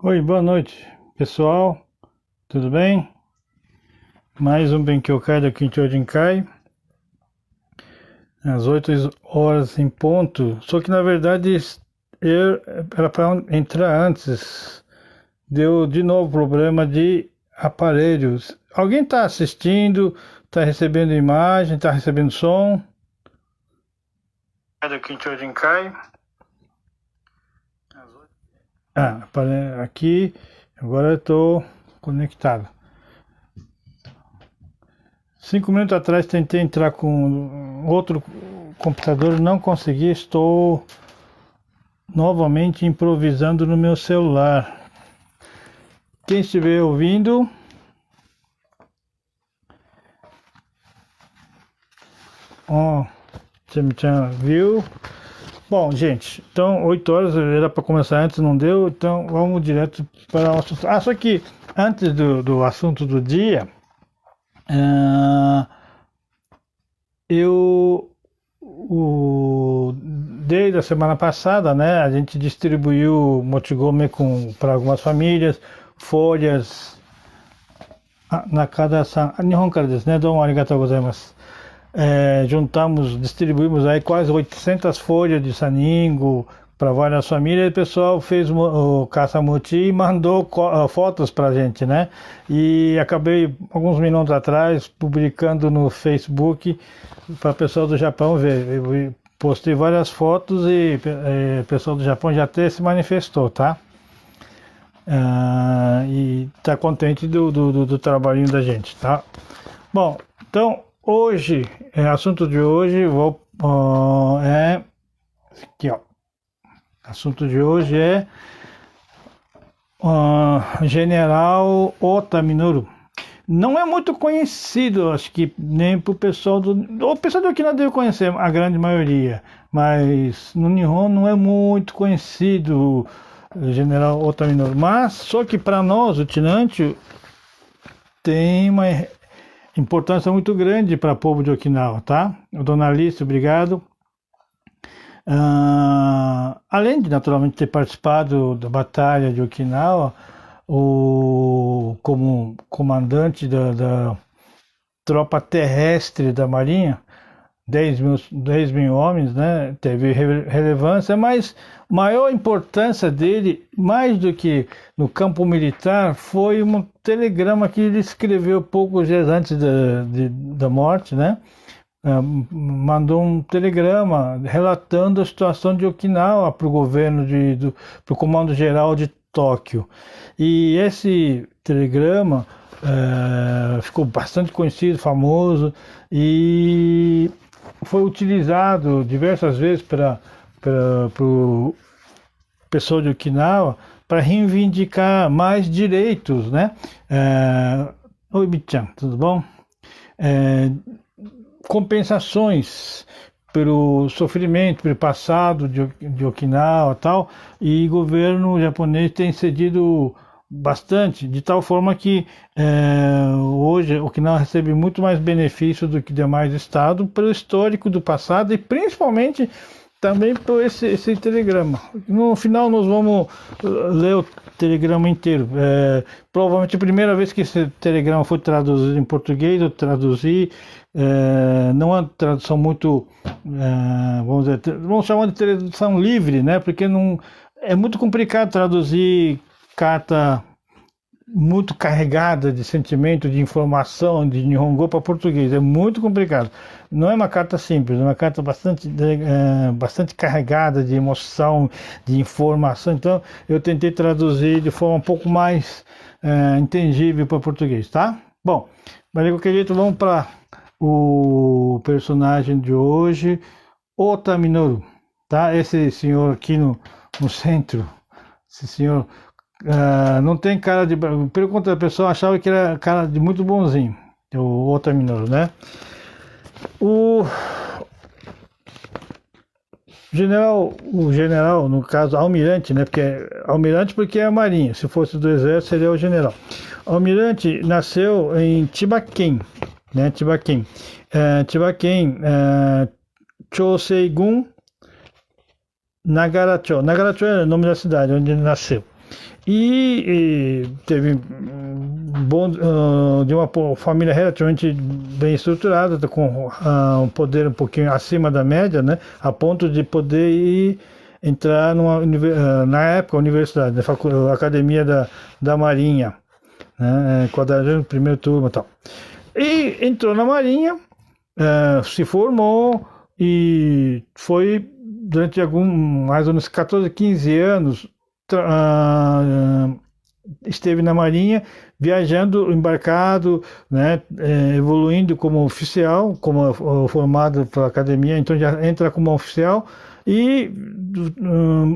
Oi, boa noite, pessoal. Tudo bem? Mais um Benkyokai da Kinkyojinkai, às 8 horas em ponto. Só que na verdade era para entrar antes. Deu de novo problema de aparelhos. Alguém está assistindo? Está recebendo imagem? Está recebendo som? Da Kinkyojinkai. Aqui, agora eu estou conectado. 5 minutos atrás tentei entrar com outro computador, não consegui, estou novamente improvisando no meu celular. Quem estiver ouvindo, você me viu? Bom, gente, então 8 horas era para começar antes, não deu, então vamos direto para o assunto. Só que antes do assunto do dia, desde a semana passada, né, a gente distribuiu Mochigome para algumas famílias, folhas, Nakada-san, Nihon kara desu né, domo arigatou gozaimasu. Distribuímos aí quase 800 folhas de saningo para várias famílias. O pessoal fez o caça-moti e mandou fotos para a gente, né? E acabei, alguns minutos atrás, publicando no Facebook para o pessoal do Japão ver. Eu postei várias fotos e o pessoal do Japão já até se manifestou, tá? E tá contente do trabalhinho da gente, tá? Bom, então hoje, assunto de hoje, aqui, ó. Assunto de hoje é General Ota Minoru. Não é muito conhecido, acho que nem pro pessoal o pessoal do Okinawa deve conhecer, a grande maioria, mas no Nihon não é muito conhecido o General Ota Minoru. Mas só que para nós, o Tinante, tem uma importância muito grande para o povo de Okinawa, tá? Dona Alice, obrigado. Além de naturalmente ter participado da batalha de Okinawa, como comandante da tropa terrestre da Marinha, 10 mil homens, né? Teve relevância, mas maior importância dele, mais do que no campo militar, foi um telegrama que ele escreveu poucos dias antes da morte, né? Mandou um telegrama relatando a situação de Okinawa para o governo, para o Comando Geral de Tóquio. E esse telegrama ficou bastante conhecido, famoso, e foi utilizado diversas vezes para o pessoal de Okinawa para reivindicar mais direitos, né? Oi, Bichan, tudo bom? Compensações pelo sofrimento, pelo passado de Okinawa e tal, e o governo japonês tem cedido bastante, de tal forma que hoje Okinawa recebe muito mais benefício do que demais estados pelo histórico do passado e principalmente também por esse telegrama. No final nós vamos ler o telegrama inteiro. Provavelmente a primeira vez que esse telegrama foi traduzido em português, eu traduzi. Não é uma tradução muito, vamos chamar de tradução livre, né? Porque não é muito complicado traduzir carta muito carregada de sentimento, de informação, de Nihongo para português. É muito complicado. Não é uma carta simples, é uma carta bastante carregada de emoção, de informação. Então, eu tentei traduzir de forma um pouco mais entendível para português, tá? Bom, mas de qualquer jeito, vamos para o personagem de hoje, Ota Minoru, tá? Esse senhor aqui no centro, esse senhor não tem cara de... Pelo contrário, o pessoal achava que era cara de muito bonzinho, o Ota Minoru, né? O general, no caso, almirante, né? Almirante porque é a marinha, se fosse do exército seria o general. O almirante nasceu em Chibaken, né? Chibaken, Chosei-gun, Nagaracho. Nagaracho é o nome da cidade onde ele nasceu. e teve de uma família relativamente bem estruturada, com um poder um pouquinho acima da média, né, a ponto de poder entrar na época, universidade, na academia da Marinha, né, 41ª turma e tal. E entrou na Marinha, se formou e foi durante mais ou menos 14, 15 anos, esteve na Marinha, viajando, embarcado, né, evoluindo como oficial, como formado pela academia, então já entra como oficial e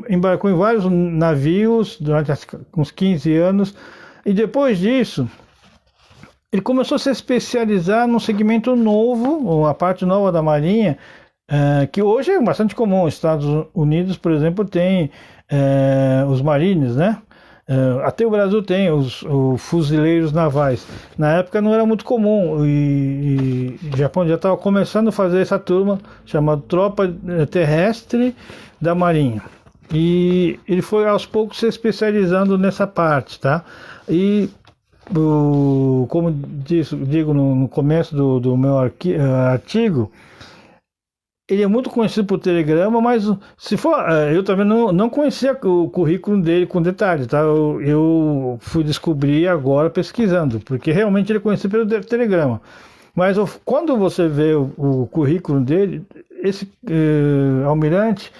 embarcou em vários navios durante uns 15 anos, e depois disso ele começou a se especializar num segmento novo, a parte nova da Marinha, que hoje é bastante comum. Os Estados Unidos, por exemplo, tem os Marines, né? Até o Brasil tem os fuzileiros navais. Na época não era muito comum, e o Japão já estava começando a fazer essa turma chamada Tropa Terrestre da Marinha. E ele foi aos poucos se especializando nessa parte, tá? E como digo no começo do meu artigo, ele é muito conhecido por telegrama, mas se for, eu também não conhecia o currículo dele com detalhes, tá? Eu fui descobrir agora pesquisando, porque realmente ele é conhecido pelo telegrama. Mas quando você vê o currículo dele, esse almirante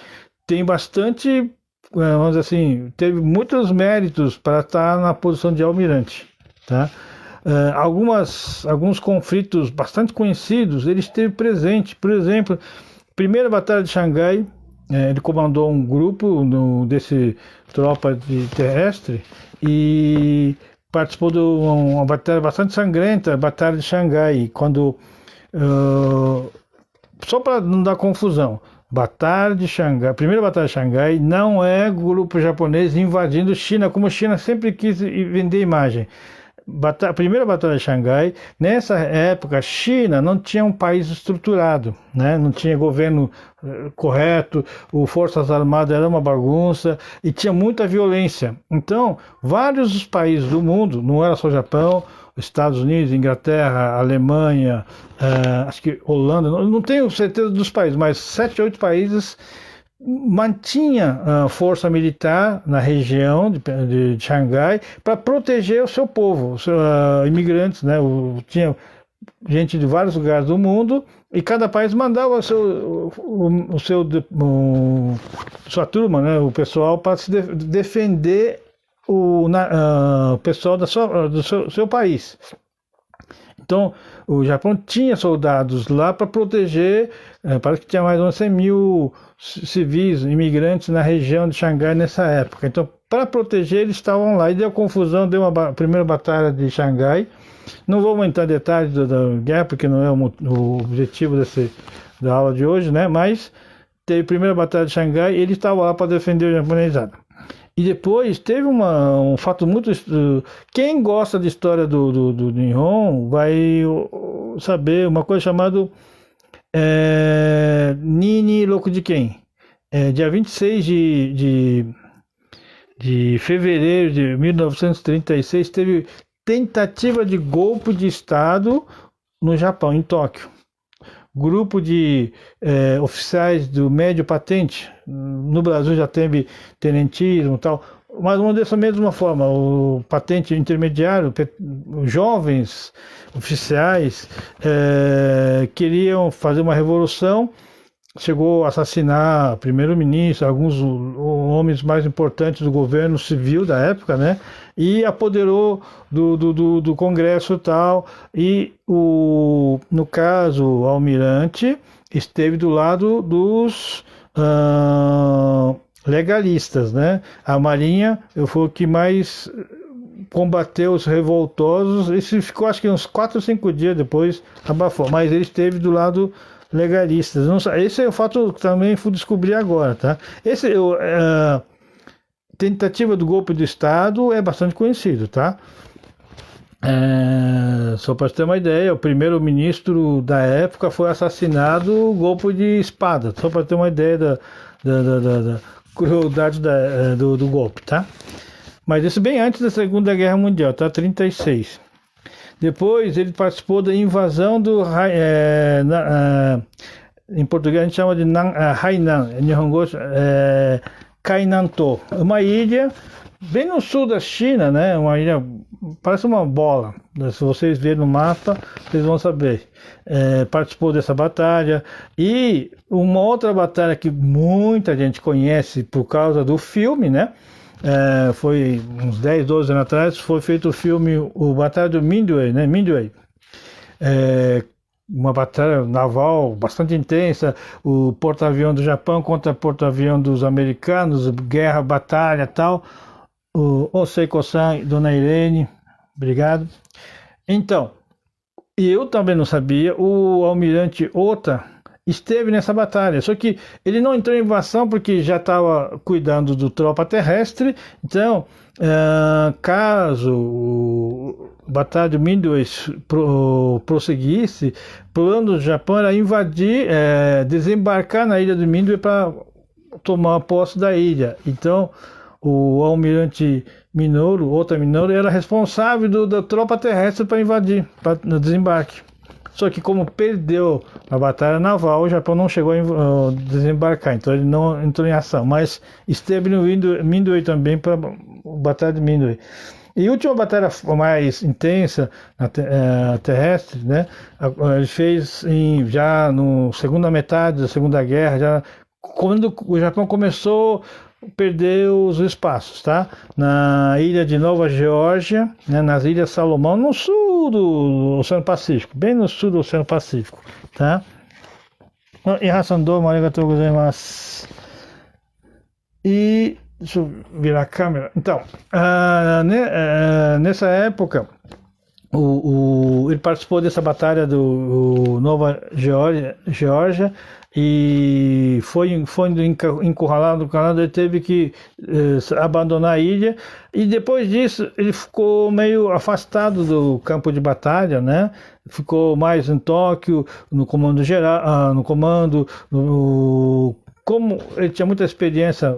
tem bastante, vamos dizer assim, teve muitos méritos para estar na posição de almirante, tá? Alguns conflitos bastante conhecidos ele esteve presente. Por exemplo, primeira Batalha de Xangai, ele comandou um grupo desse tropa terrestre e participou de uma batalha bastante sangrenta, a Batalha de Xangai, quando só para não dar confusão, Batalha de Xangai, primeira Batalha de Xangai não é grupo japonês invadindo China, como a China sempre quis vender imagem. A primeira Batalha de Xangai, nessa época, a China não tinha um país estruturado, né? Não tinha governo correto, Forças Armadas era uma bagunça e tinha muita violência. Então, vários dos países do mundo, não era só o Japão, Estados Unidos, Inglaterra, Alemanha, acho que Holanda, não tenho certeza dos países, mas 7, 8 países mantinha força militar na região de Xangai para proteger o seu povo, os imigrantes, né? Tinha gente de vários lugares do mundo e cada país mandava sua turma, né? O pessoal para se defender o pessoal do seu país. Então, o Japão tinha soldados lá para proteger, parece que tinha mais ou menos 100 mil civis, imigrantes na região de Xangai nessa época. Então, para proteger, eles estavam lá. E deu confusão, deu uma primeira batalha de Xangai. Não vou entrar em detalhes da guerra, porque não é o objetivo da aula de hoje, né? Mas teve a primeira batalha de Xangai e ele estava lá para defender o japonesado. E depois teve um fato muito... Quem gosta de história do Nihon vai saber uma coisa chamada Nini Rokujiken. Dia 26 de fevereiro de 1936 teve tentativa de golpe de Estado no Japão, em Tóquio. Grupo de oficiais do médio patente, no Brasil já teve tenentismo e tal, mas dessa mesma forma, o patente intermediário, jovens oficiais queriam fazer uma revolução, chegou a assassinar primeiro-ministro, alguns homens mais importantes do governo civil da época, né? E apoderou do Congresso e tal, e no caso, o almirante esteve do lado dos legalistas, né? A Marinha foi o que mais combateu os revoltosos, isso ficou acho que uns 4 ou 5 dias depois, abafou, mas ele esteve do lado legalistas. Esse é o fato que também fui descobrir agora, tá? Tentativa do golpe do Estado é bastante conhecido, tá? Só para ter uma ideia, o primeiro-ministro da época foi assassinado, golpe de espada, só para ter uma ideia da crueldade do golpe, tá? Mas isso bem antes da Segunda Guerra Mundial, tá? 36. Depois ele participou da invasão do em português a gente chama de Hainan, em Nihongo, Kainanto, uma ilha bem no sul da China, né? Uma ilha, parece uma bola. Se vocês verem no mapa, vocês vão saber. Participou dessa batalha. E uma outra batalha que muita gente conhece por causa do filme, né? Foi uns 10, 12 anos atrás, foi feito o filme O Batalha do Midway, né? Midway. Uma batalha naval bastante intensa, o porta-avião do Japão contra o porta-avião dos americanos, guerra, batalha, tal. O Osei-ko-san, Dona Irene, obrigado. Então, eu também não sabia, o almirante Ota esteve nessa batalha, só que ele não entrou em ação porque já estava cuidando do tropa terrestre. Então, caso o Batalha de Midway prosseguisse, o plano do Japão era invadir, desembarcar na ilha de Midway para tomar posse da ilha. Então, o almirante Minoru, Ota Minoru, era responsável da tropa terrestre para invadir, no desembarque. Só que como perdeu a batalha naval, o Japão não chegou a desembarcar, então ele não entrou em ação, mas esteve no Midway também para a batalha de Midway. E a última batalha mais intensa terrestre, né? Ele fez já na segunda metade da Segunda Guerra, já quando o Japão começou perdeu os espaços, tá? Na ilha de Nova Geórgia, né, nas Ilhas Salomão, no sul do Oceano Pacífico, bem no sul do Oceano Pacífico, tá? E deixa eu virar a câmera. Então, nessa época, ele participou dessa batalha do Nova Geórgia e foi encurralado no Canadá. Ele teve que abandonar a ilha, e depois disso ele ficou meio afastado do campo de batalha, né? Ficou mais em Tóquio, no comando geral, como ele tinha muita experiência,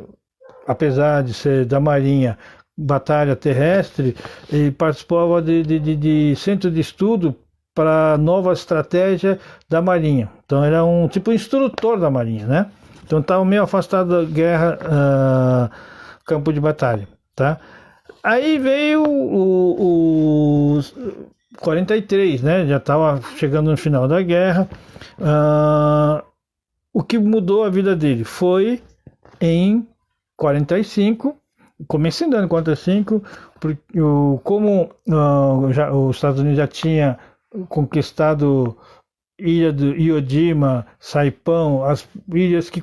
apesar de ser da Marinha, batalha terrestre, ele participava de centro de estudo para nova estratégia da Marinha. Então era um tipo instrutor da Marinha, né? Então estava meio afastado da guerra, campo de batalha, tá? Aí veio o 43, né? Já estava chegando no final da guerra. O que mudou a vida dele foi em 45, começando do ano 45, porque como os Estados Unidos já tinha conquistado ilha do Iojima, Saipão, as ilhas que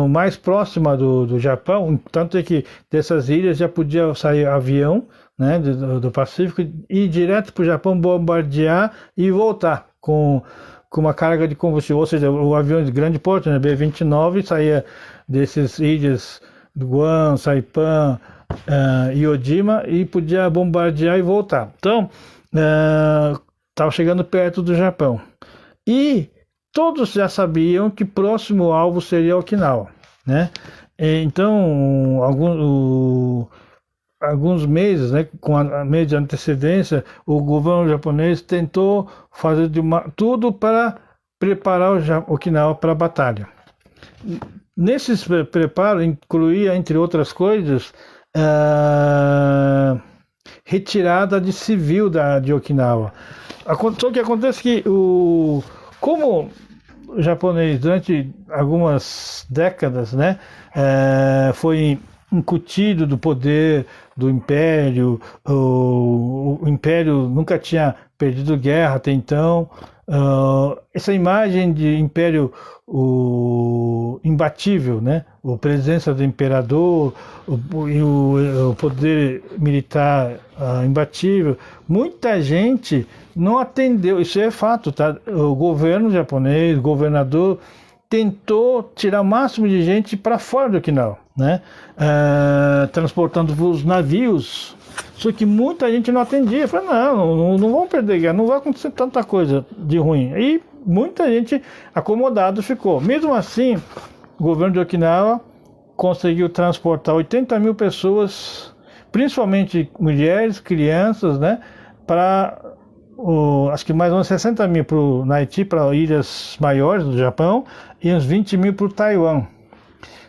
mais próximas do Japão, tanto é que dessas ilhas já podia sair avião, né, do Pacífico, ir direto para o Japão, bombardear e voltar com uma carga de combustível, ou seja, o avião de grande porte, né, B-29, saía dessas ilhas do Guam, Saipan, Iojima, e podia bombardear e voltar. Então, estava chegando perto do Japão. E todos já sabiam que próximo alvo seria Okinawa, né? Então, alguns meses, né, com a mês de antecedência, o governo japonês tentou fazer tudo para preparar Okinawa para a batalha. Nesses preparos incluía, entre outras coisas, retirada de civil de Okinawa. Só que acontece que como o japonês durante algumas décadas, né, foi incutido do poder do império, o império nunca tinha perdido guerra até então. Essa imagem de império imbatível, né? A presença do imperador e o poder militar imbatível, muita gente não atendeu. Isso é fato, tá? O governo japonês, o governador, tentou tirar o máximo de gente para fora do Okinawa, né? Transportando os navios. Só que muita gente não atendia. Falei, não vamos perder guerra, não vai acontecer tanta coisa de ruim. E muita gente acomodado ficou. Mesmo assim, o governo de Okinawa conseguiu transportar 80 mil pessoas, principalmente mulheres, crianças, né, para acho que mais ou menos 60 mil na Haiti, para ilhas maiores do Japão, e uns 20 mil para o Taiwan.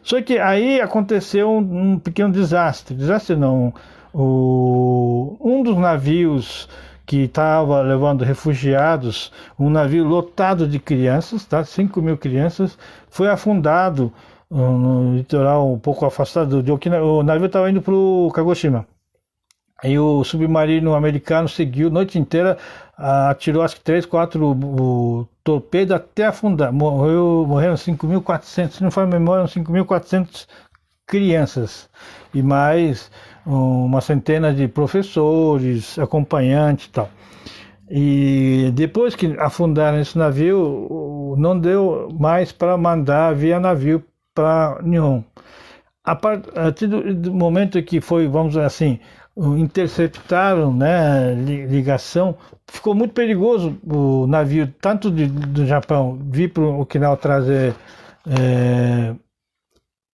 Só que aí aconteceu um pequeno desastre. Desastre não. Um dos navios que estava levando refugiados, um navio lotado de crianças, tá? 5 mil crianças, foi afundado no litoral um pouco afastado de Okinawa. O navio estava indo para o Kagoshima. Aí o submarino americano seguiu a noite inteira, atirou acho que 3, 4 torpedos até afundar. Morreram 5.400, se não for a memória, 5.400 crianças. E mais uma centena de professores, acompanhantes e tal. E depois que afundaram esse navio, não deu mais para mandar via navio para Nihon. A partir do momento que foi, vamos dizer assim, interceptaram, né, ligação, ficou muito perigoso o navio, tanto do Japão, vir para o Okinawa trazer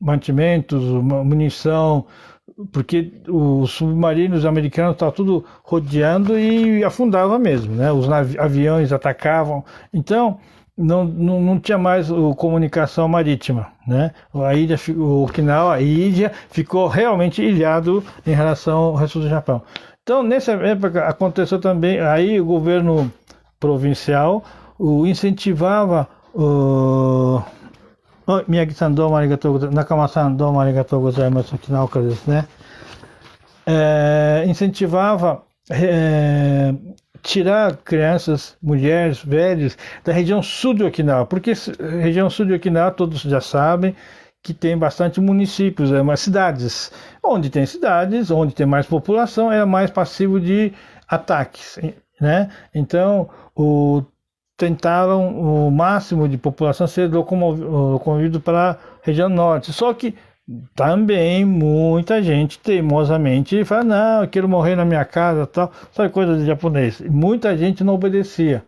mantimentos, munição, porque os submarinos americanos estavam tudo rodeando e afundava mesmo, né? Os aviões atacavam, então não tinha mais comunicação marítima, né? A ilha, o Okinawa, a ilha ficou realmente ilhado em relação ao resto do Japão. Então, nessa época aconteceu também, aí o governo provincial incentivava Miyagi-san, domo arigatou gozaimasu, Nakama-san, domo arigatou gozaimasu, Okinawa desu, né? Incentivava tirar crianças, mulheres, velhos da região sul de Okinawa, porque região sul de Okinawa todos já sabem que tem bastante municípios, umas cidades. Onde tem cidades, onde tem mais população, é mais passivo de ataques, né? Então, tentaram o máximo de população ser locomovido para a região norte. Só que também muita gente teimosamente fala, não, eu quero morrer na minha casa, tal, sabe, coisa de japonês. Muita gente não obedecia.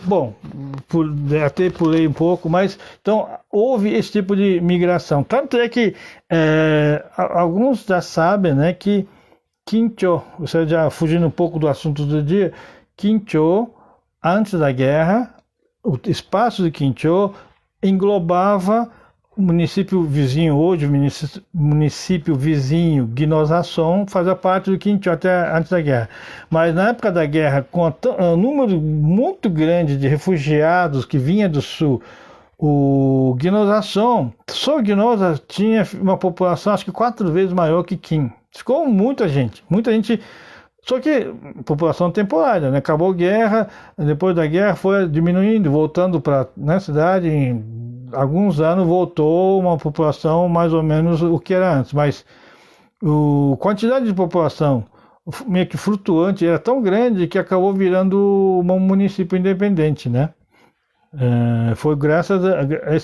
Bom, até pulei um pouco, mas então houve esse tipo de migração. Tanto é que alguns já sabem, né, que Kincho, você já fugindo um pouco do assunto do dia, Kincho, antes da guerra, o espaço de Kincho englobava o município vizinho, hoje o município vizinho, Ginozason, fazia parte do Kincho até antes da guerra. Mas na época da guerra, com um número muito grande de refugiados que vinha do sul, o Ginozason, só Ginoza tinha uma população acho que 4 vezes maior que Kin. Ficou muita gente, só que população temporária, né? Acabou a guerra, depois da guerra foi diminuindo, voltando para a cidade, em alguns anos voltou uma população mais ou menos o que era antes, mas a quantidade de população meio que flutuante era tão grande que acabou virando um município independente, né? Foi graças a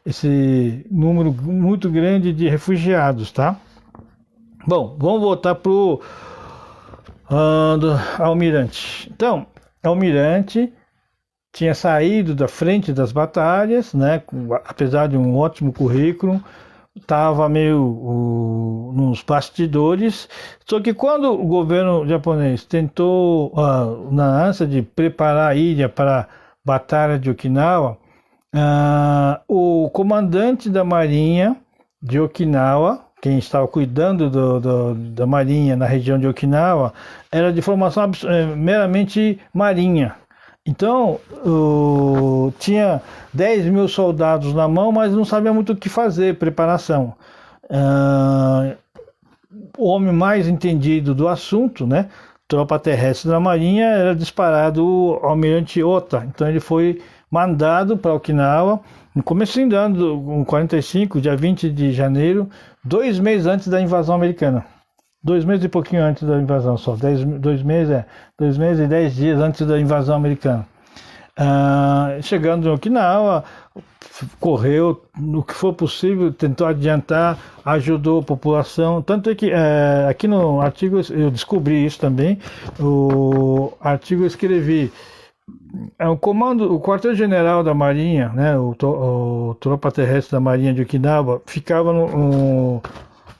esse número muito grande de refugiados, tá? Bom, vamos voltar para o Almirante. Então, Almirante tinha saído da frente das batalhas, né? Apesar de um ótimo currículo, estava meio nos bastidores. Só que quando o governo japonês tentou, na ânsia de preparar a ilha para a Batalha de Okinawa, o comandante da Marinha de Okinawa, quem estava cuidando da marinha na região de Okinawa, era de formação meramente marinha. Então, tinha 10 mil soldados na mão, mas não sabia muito o que fazer, preparação. O homem mais entendido do assunto, né, tropa terrestre da marinha, era disparado o almirante Ota. Então ele foi mandado para Okinawa, no começo do ano, 45, dia 20 de janeiro, 2 meses antes da invasão americana. 2 meses e pouquinho antes da invasão só. 2 meses e 10 dias antes da invasão americana. Chegando em Okinawa, correu no que for possível, tentou adiantar, ajudou a população. Tanto é que aqui no artigo eu descobri isso também. O artigo eu escrevi: o comando, o quartel-general da Marinha, né, o tropa terrestre da Marinha de Okinawa, ficava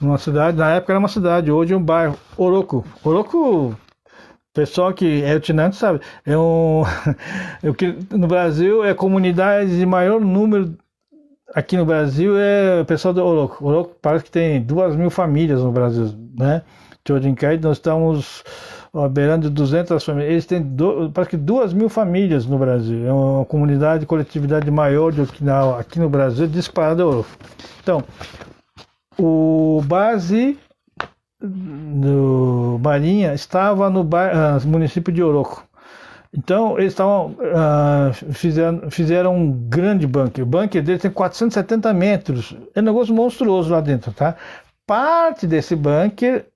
numa cidade, na época era uma cidade, hoje é um bairro, Oroku. Oroku, pessoal que é lutinante sabe, é um, o que no Brasil é comunidade de maior número. Aqui no Brasil é o pessoal do Oroco. Oroco parece que tem 2.000 famílias no Brasil, né? Chodinkai, nós estamos beirando de 200 famílias. Eles têm parece que 2.000 famílias no Brasil. É uma comunidade, coletividade maior do que aqui no Brasil, disparado Oroco. Então, o base do Marinha estava no município de Oroco. Então, eles fizeram um grande bunker. O bunker deles tem 470 metros. É um negócio monstruoso lá dentro, tá? Parte desse bunker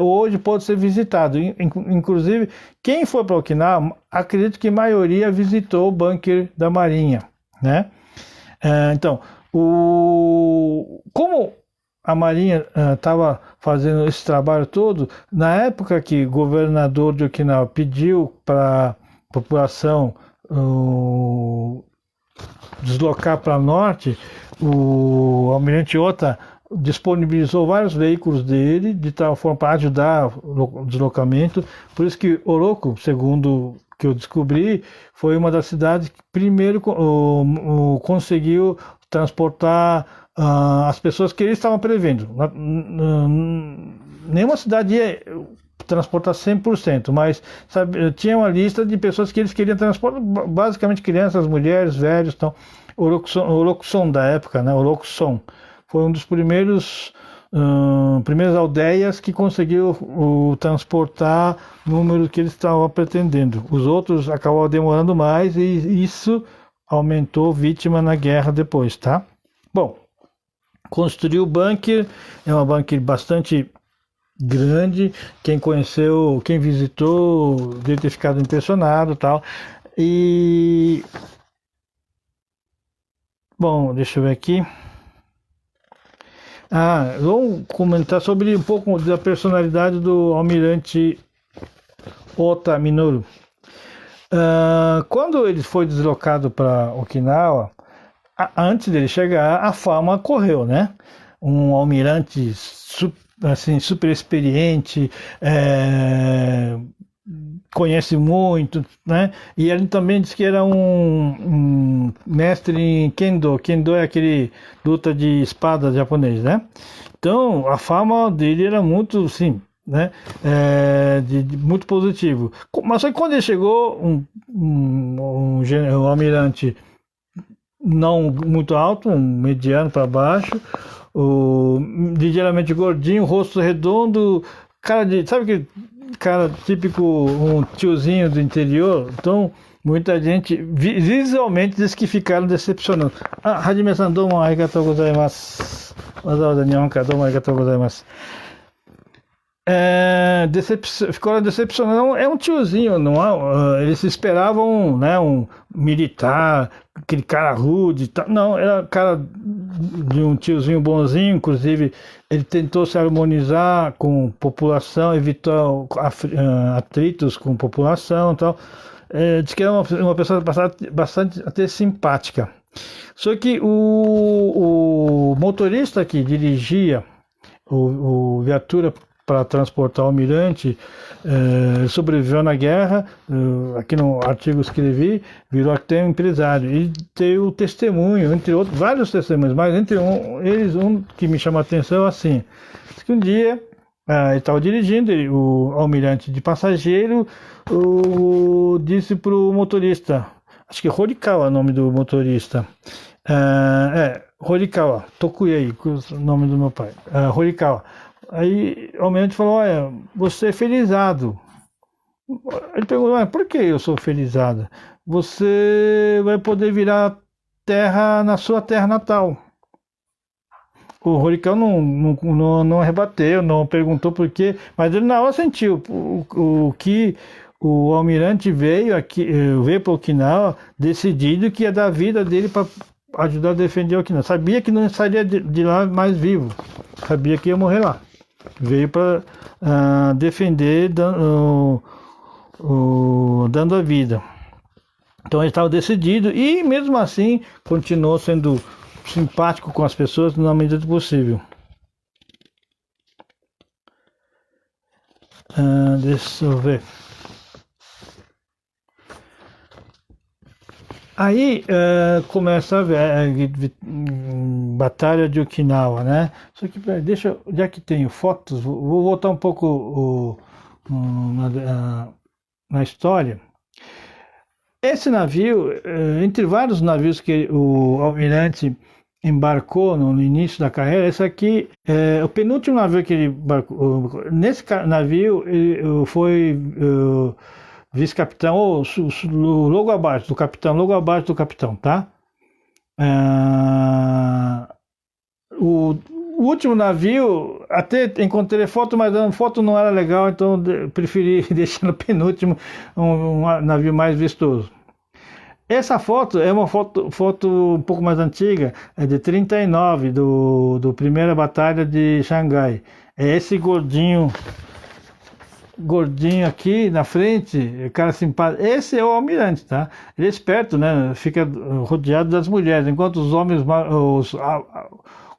hoje pode ser visitado. Inclusive, quem for para Okinawa, acredito que a maioria visitou o bunker da Marinha, né? Então, como a Marinha estava fazendo esse trabalho todo, na época que o governador de Okinawa pediu para a população deslocar para o norte, o almirante Ota disponibilizou vários veículos dele, de tal forma para ajudar o deslocamento. Por isso que Oroco, segundo que eu descobri, foi uma das cidades que primeiro conseguiu transportar as pessoas que eles estavam prevendo. Nenhuma cidade ia transportar 100%, mas sabe, tinha uma lista de pessoas que eles queriam transportar, basicamente crianças, mulheres, velhos. Então, Orokuson da época, né? Orokuson foi um dos primeiras aldeias que conseguiu transportar o número que eles estavam pretendendo. Os outros acabaram demorando mais e isso aumentou vítima na guerra depois, tá? Bom, construiu o bunker, é um bunker bastante grande, quem conheceu, quem visitou, deve ter ficado impressionado, tal. E bom, deixa eu ver aqui. Vamos comentar sobre um pouco da personalidade do almirante Ota Minoru. Quando ele foi deslocado para Okinawa, antes dele chegar, a fama correu, né? Um almirante super experiente, conhece muito, né? E ele também disse que era um mestre em Kendo. Kendo é aquele luta de espada japonês, né? Então, a fama dele era muito, sim, né? Muito positivo. Mas só que quando ele chegou, um almirante não muito alto, um mediano para baixo, ligeiramente gordinho, rosto redondo, sabe que cara típico, um tiozinho do interior. Então muita gente visualmente diz que ficaram decepcionados. Hajime-san, domo arigatou gozaimasu. Waza-waza nihon ka domo arigatou gozaimasu. Ficou decepcionado. É um tiozinho, não é? Eles esperavam, né, um militar, aquele cara rude, tá? Não, era cara de um tiozinho bonzinho. Inclusive ele tentou se harmonizar com a população, evitou atritos com a população e tal. Diz que era uma pessoa bastante até simpática. Só que o motorista que dirigia o viatura para transportar o almirante, sobreviveu na guerra. Aqui no artigo escrevi, virou até um empresário e teve o testemunho, entre outros, vários testemunhos, mas entre eles um que me chama a atenção assim, que um dia ele estava dirigindo, o almirante de passageiro disse para o motorista, acho que é Horikawa o nome do motorista, Horikawa, Tokuyei, o nome do meu pai, Horikawa. Aí o almirante falou: olha, você é felizado. Ele perguntou: mas por que eu sou felizado? Você vai poder virar terra na sua terra natal. O Horikawa não rebateu, não perguntou por quê, mas ele na hora sentiu o que o almirante veio para Okinawa decidido que ia dar a vida dele para ajudar a defender Okinawa. Sabia que não sairia de lá mais vivo, sabia que ia morrer lá. Veio para defender, dando a vida. Então ele estava decidido e mesmo assim continuou sendo simpático com as pessoas na medida do possível. Deixa eu ver. Aí começa a Batalha de Okinawa, né? Só que já que tenho fotos, vou voltar um pouco na história. Esse navio, entre vários navios que o almirante embarcou no início da carreira, esse aqui é o penúltimo navio que ele embarcou. Nesse navio ele foi vice-capitão, ou logo abaixo do capitão, tá? O último navio, até encontrei foto, mas a foto não era legal, então preferi deixar no penúltimo um navio mais vistoso. Essa foto é uma foto um pouco mais antiga, é de 39, do primeira batalha de Xangai. É esse gordinho aqui na frente, cara simpático. Esse é o almirante, tá? Ele é esperto, né? Fica rodeado das mulheres, enquanto os homens,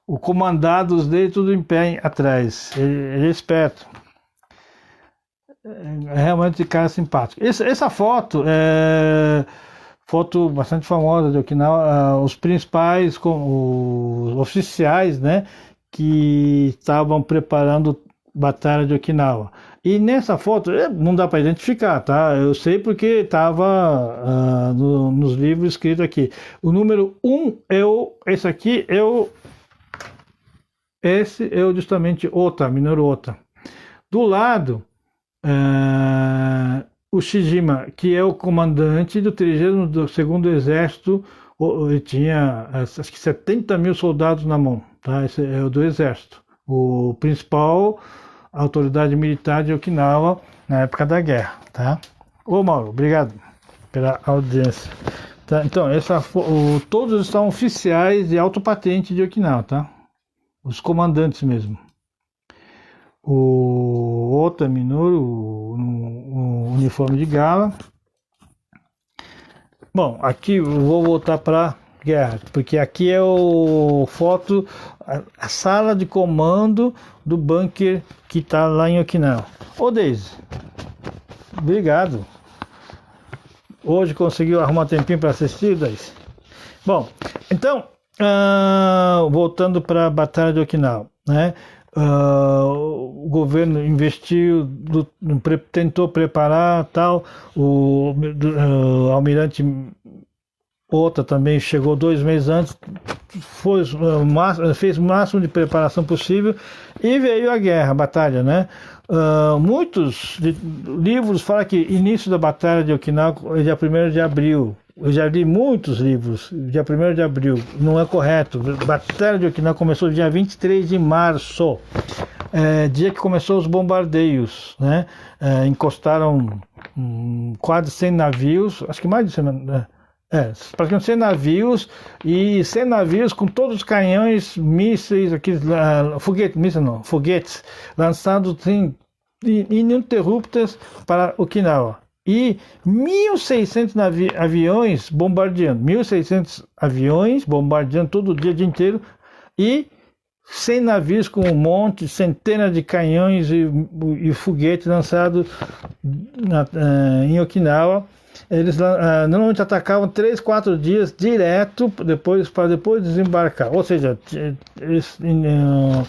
os comandados dele, tudo em pé atrás. Ele é esperto. É realmente cara simpático. Essa foto é foto bastante famosa de Okinawa. Os principais, os oficiais, né, que estavam preparando a Batalha de Okinawa. E nessa foto, não dá para identificar, tá? Eu sei porque estava nos livros escrito aqui. O número 1 esse aqui esse é justamente Ota, Minoru Ota. Do lado, o Shijima, que é o comandante do 32º Exército, ele tinha acho que 70 mil soldados na mão, tá? Esse é o do Exército. O principal autoridade militar de Okinawa na época da guerra, tá? Ô Mauro, obrigado pela audiência. Tá? Então, todos são oficiais de alta patente de Okinawa, tá? Os comandantes mesmo. O Ota Minoru, o uniforme de gala. Bom, aqui eu vou voltar para guerra, porque aqui é a sala de comando do bunker que está lá em Okinawa. Ô Deise, obrigado. Hoje conseguiu arrumar tempinho para assistir, Deise? Bom, então, voltando para a Batalha de Okinawa, né? O governo investiu, tentou preparar tal, o almirante Ota também chegou 2 meses antes, fez o máximo de preparação possível e veio a guerra, a batalha, né? Muitos livros falam que início da batalha de Okinawa é dia 1º de abril. Eu já li muitos livros, dia 1º de abril, não é correto. A Batalha de Okinawa começou dia 23 de março, dia que começou os bombardeios, né? Encostaram quase 100 navios, acho que mais de 100 navios, praticamente 100 navios, e 100 navios com todos os canhões, mísseis, aqueles, foguetes, lançados ininterruptos para Okinawa. E 1.600 aviões bombardeando, 1.600 aviões bombardeando todo dia inteiro, e 100 navios com um monte, centenas de canhões e foguetes lançados em Okinawa. Eles normalmente atacavam 3, 4 dias direto para depois desembarcar. Ou seja, o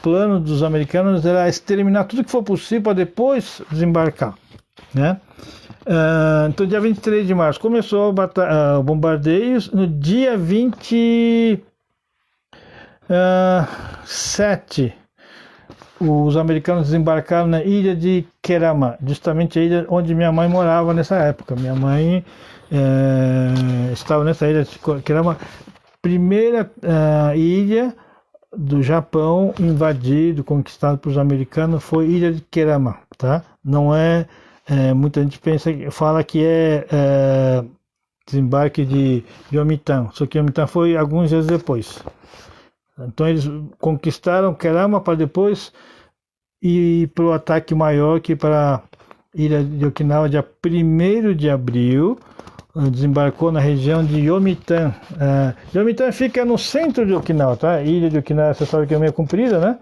plano dos americanos era exterminar tudo que for possível para depois desembarcar, né? Então, dia 23 de março começou o bombardeio. No dia 27, os americanos desembarcaram na ilha de Kerama, justamente a ilha onde minha mãe morava nessa época. Minha mãe estava nessa ilha de Kerama, primeira ilha do Japão invadido, conquistado pelos americanos, foi ilha de Kerama, tá? Não muita gente fala que desembarque de Yomitan, só que Yomitan foi alguns dias depois. Então eles conquistaram Kerama para depois ir para o ataque maior, que para a ilha de Okinawa, dia 1º de abril, desembarcou na região de Yomitan. Yomitan fica no centro de Okinawa, tá? A ilha de Okinawa, você sabe que é meio comprida, né?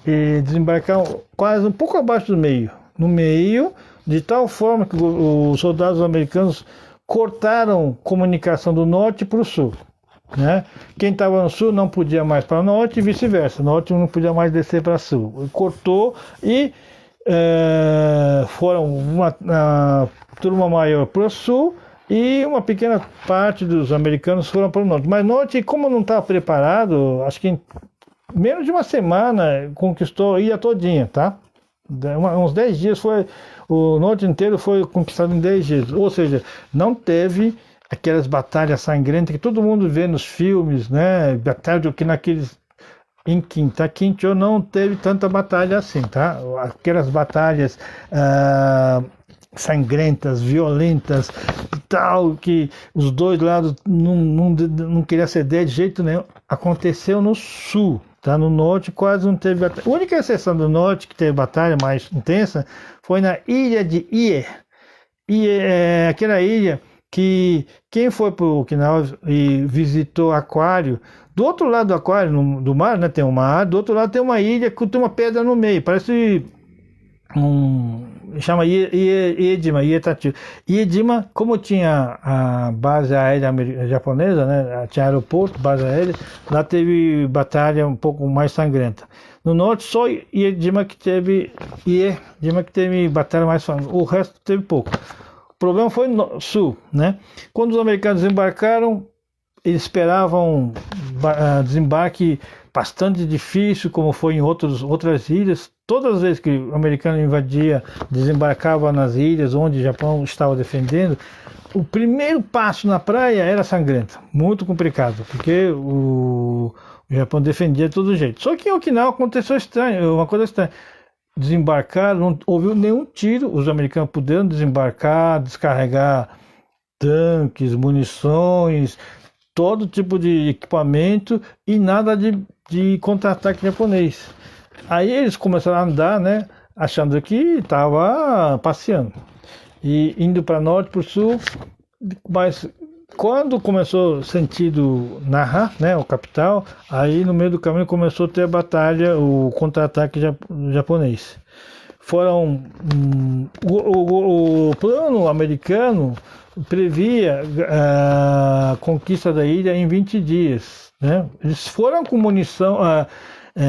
E desembarcaram quase um pouco abaixo do meio. No meio, de tal forma que os soldados americanos cortaram comunicação do norte para o sul. Né? Quem estava no sul não podia mais para o norte e vice-versa. O norte não podia mais descer para o sul. Cortou e foram uma turma maior para o sul e uma pequena parte dos americanos foram para o norte. Mas o norte, como não estava preparado, acho que em menos de uma semana conquistou a ilha todinha, tá? Uns 10 dias foi, o norte inteiro foi conquistado em 10 dias. Ou seja, não teve aquelas batalhas sangrentas que todo mundo vê nos filmes, né? Batalha que naqueles em Quinta não teve tanta batalha assim, tá? Aquelas batalhas sangrentas, violentas e tal, que os dois lados não queriam ceder de jeito nenhum, aconteceu no sul, tá? No norte quase não teve batalha. A única exceção do norte que teve batalha mais intensa foi na ilha de Ie. Aquela ilha que quem foi para o Okinawa e visitou Aquário, do outro lado do Aquário, do mar, né, tem um mar, do outro lado tem uma ilha que tem uma pedra no meio, parece chama Iedima, Iedima, como tinha a base aérea japonesa, né, tinha aeroporto, base aérea, lá teve batalha um pouco mais sangrenta. No norte só Iedima que teve batalha mais sangrenta, o resto teve pouco. O problema foi no sul, né? Quando os americanos desembarcaram, eles esperavam desembarque bastante difícil, como foi em outras ilhas. Todas as vezes que o americano invadia, desembarcava nas ilhas onde o Japão estava defendendo, o primeiro passo na praia era sangrento, muito complicado, porque o Japão defendia de todo jeito. Só que em Okinawa aconteceu uma coisa estranha. Desembarcaram, não houve nenhum tiro, os americanos puderam desembarcar, descarregar tanques, munições, todo tipo de equipamento e nada de contra-ataque japonês. Aí eles começaram a andar, né, achando que estava passeando e indo para norte, para o sul, mas quando começou sentido Naha, né, o capital, aí no meio do caminho começou a ter a batalha, o contra-ataque japonês. Foram o plano americano previa a conquista da ilha em 20 dias, né? Eles foram com munição,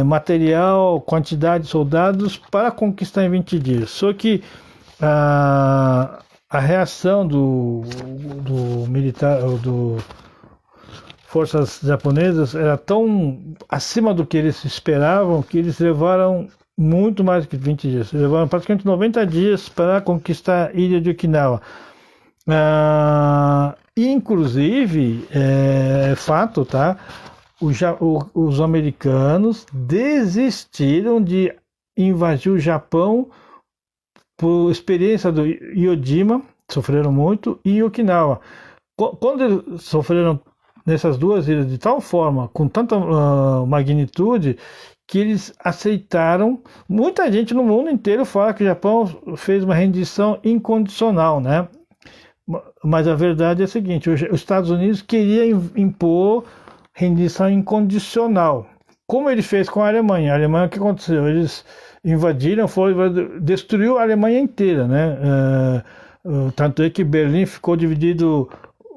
material, quantidade de soldados para conquistar em 20 dias. Só que a reação do militar, do forças japonesas era tão acima do que eles esperavam que eles levaram muito mais que 20 dias. Eles levaram praticamente 90 dias para conquistar a ilha de Okinawa. Inclusive, é fato, tá? Os americanos desistiram de invadir o Japão por experiência do Iwo Jima, sofreram muito, e Okinawa. Quando eles sofreram nessas duas ilhas de tal forma, com tanta magnitude, que eles aceitaram. Muita gente no mundo inteiro fala que o Japão fez uma rendição incondicional, né? Mas a verdade é a seguinte: os Estados Unidos queria impor rendição incondicional, como ele fez com a Alemanha. A Alemanha, o que aconteceu? Eles invadiram, destruiu a Alemanha inteira, né? Tanto é que Berlim ficou dividido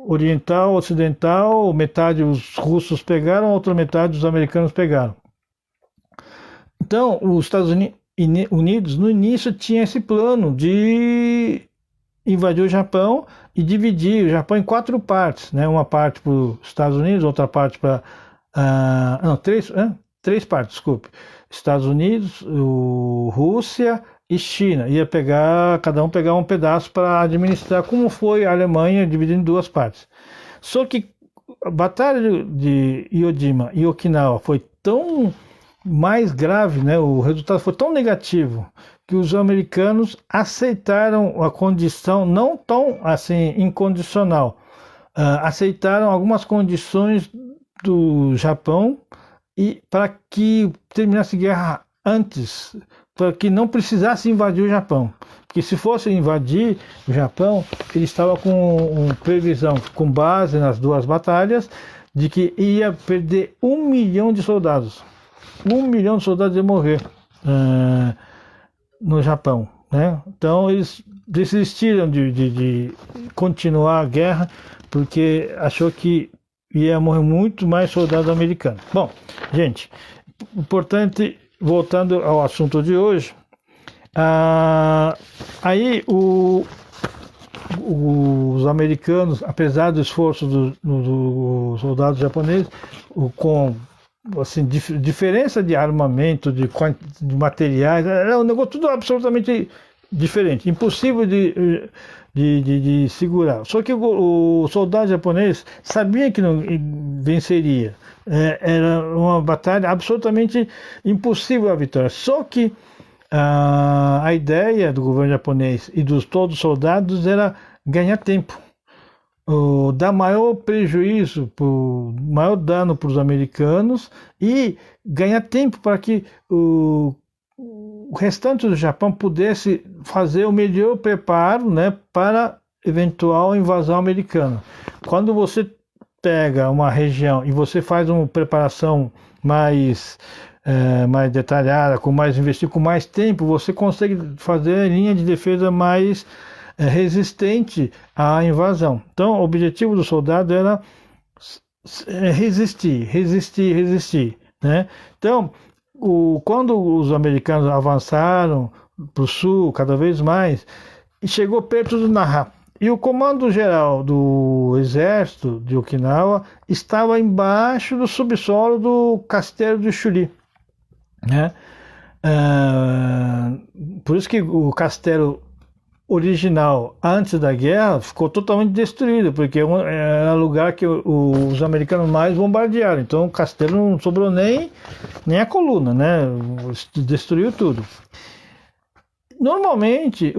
oriental, ocidental, metade os russos pegaram, a outra metade os americanos pegaram. Então, os Estados Unidos no início tinha esse plano de invadir o Japão e dividir o Japão em 4 partes, né? Uma parte para os Estados Unidos, outra parte para... três partes, desculpe. Estados Unidos, Rússia e China. Ia cada um pegar um pedaço para administrar, como foi a Alemanha dividida em 2 partes. Só que a batalha de Iwo Jima e Okinawa foi tão mais grave, né? O resultado foi tão negativo que os americanos aceitaram a condição não tão assim incondicional, aceitaram algumas condições do Japão e para que terminasse a guerra antes para que não precisasse invadir o Japão. Porque se fosse invadir o Japão, ele estava com previsão, com base nas duas batalhas, de que ia perder 1 milhão de soldados. 1 milhão de soldados ia morrer no Japão, né? Então eles desistiram de continuar a guerra, porque achou que ia morrer muito mais soldados americanos. Bom, gente, importante, voltando ao assunto de hoje, aí os americanos, apesar do esforço dos soldados japoneses, com assim, diferença de armamento, de materiais, era um negócio tudo absolutamente diferente, impossível de segurar. Só que o soldado japonês sabia que não venceria. Era uma batalha absolutamente impossível a vitória. Só que a ideia do governo japonês e dos todos os soldados era ganhar tempo, dar maior prejuízo, maior dano para os americanos e ganhar tempo para que o restante do Japão pudesse fazer o melhor preparo, né, para eventual invasão americana. Quando você pega uma região e você faz uma preparação mais detalhada, com mais investir, com mais tempo, você consegue fazer a linha de defesa mais resistente à invasão. Então, o objetivo do soldado era resistir, né? Então, quando os americanos avançaram para o sul cada vez mais, chegou perto do Naha. E o comando geral do exército de Okinawa estava embaixo do subsolo do castelo de Shuri, né? Por isso que o castelo original, antes da guerra, ficou totalmente destruído, porque era o lugar que os americanos mais bombardearam. Então o castelo não sobrou nem a coluna, né? Destruiu tudo. Normalmente,